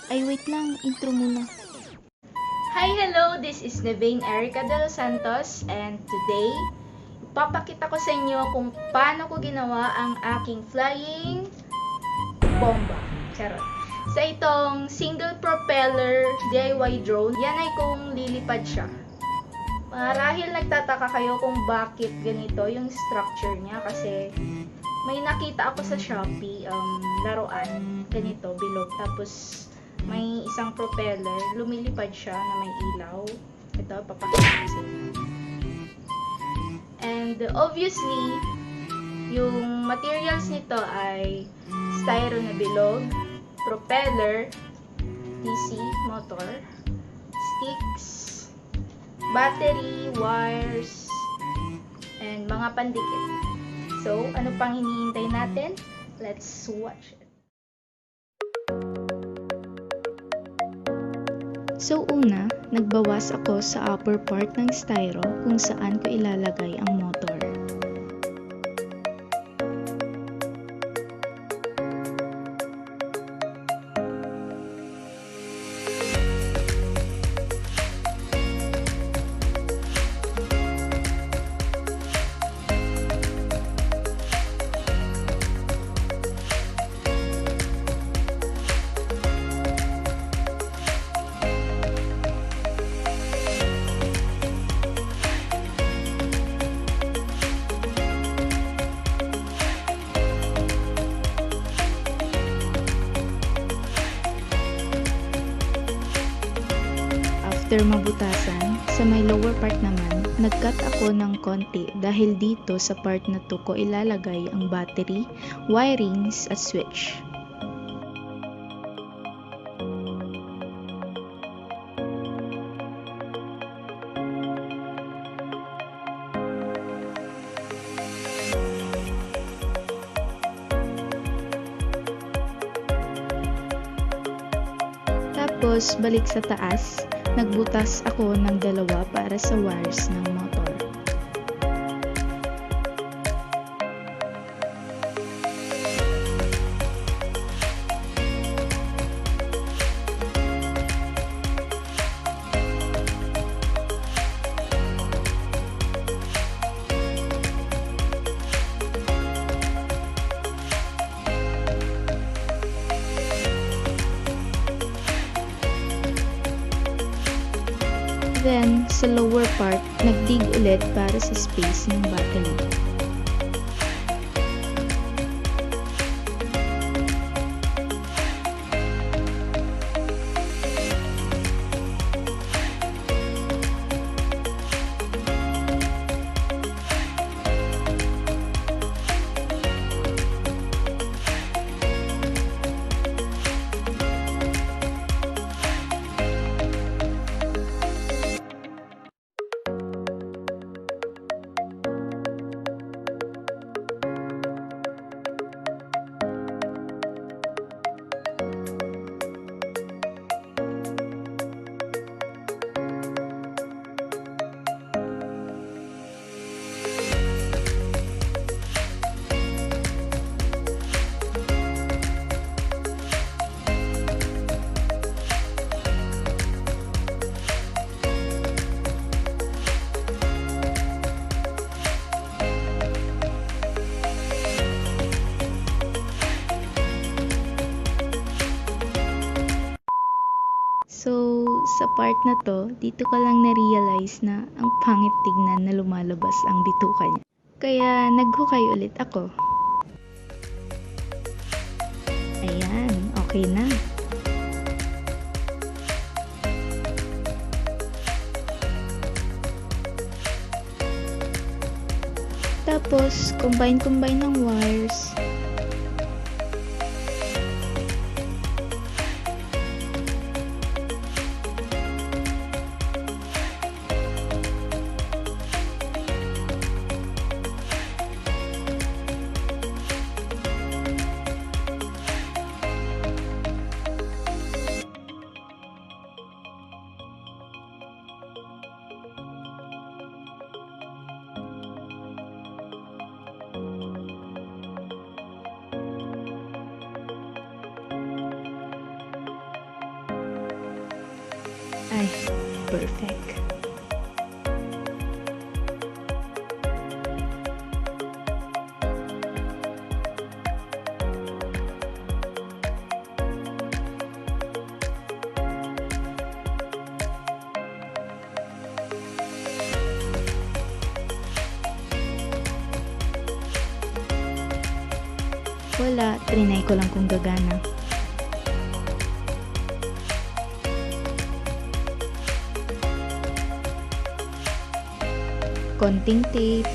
Ay, wait lang. Intro muna. Hi, hello! This is Nevein, Erika Delos Santos, and today, ipapakita ko sa inyo kung paano ko ginawa ang aking flying bomba. Charot. Sa itong single propeller DIY drone, yan ay kung lilipad siya. Marahil nagtataka kayo kung bakit ganito yung structure niya kasi may nakita ako sa Shopee, laruan, ganito, bilog. Tapos, may isang propeller, lumilipad siya na may ilaw. Ito, papakita ko sa inyo. And obviously, yung materials nito ay styro na bilog, propeller, DC, motor, sticks, battery, wires, and mga pandikit. So, ano pang hinihintay natin? Let's watch it. So una, nagbawas ako sa upper part ng styro kung saan ko ilalagay ang motor. After mabutasan, sa may lower part naman, nag-cut ako ng konti dahil dito sa part na to ko ilalagay ang battery, wirings at switch. Tapos, balik sa taas, nagbutas ako ng dalawa para sa wires ng motor. Then, sa lower part, nagdig ulit para sa space ng battery. So, sa part na to, dito ko lang na-realize na ang pangit tignan na lumalabas ang bituka niya. Kaya, naghukay ulit ako. Ayan, okay na. Tapos, combine ng wires. Ay, perfect. Wala, trinay ko lang kung gagana. Konting tape.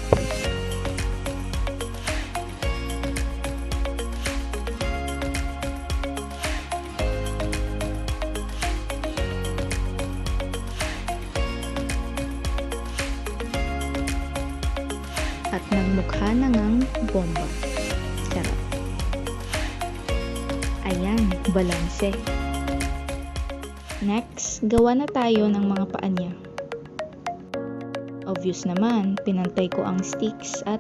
At nagmukha na ngang bomba. Charot. Ayan, balanse. Next, gawa na tayo ng mga paa niya. Obvious naman, pinantay ko ang sticks at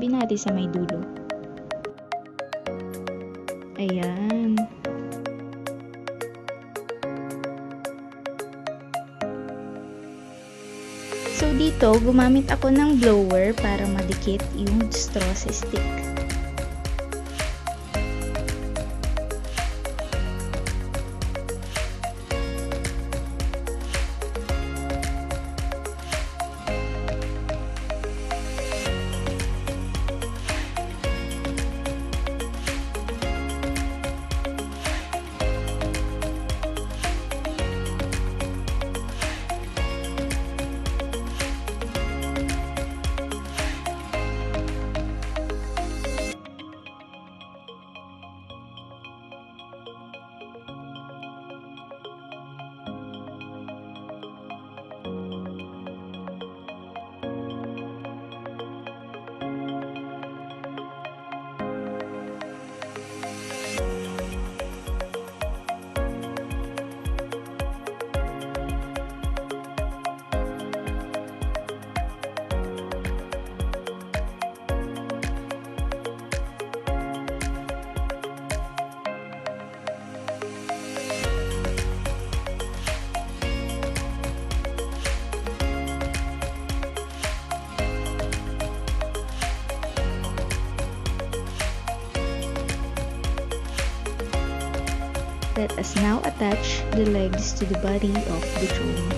binati sa may dulo. Ayan. So dito, gumamit ako ng blower para madikit yung straw sa stick. Let us now attach the legs to the body of the drone.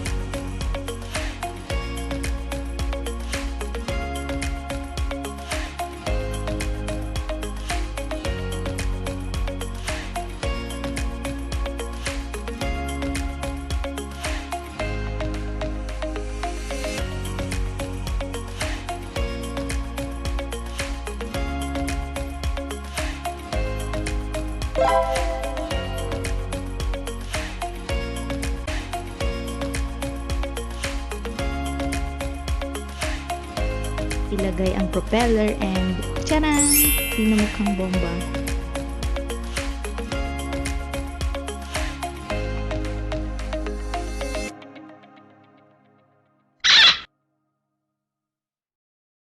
Ilagay ang propeller and tcharan! Pinamukhang bomba.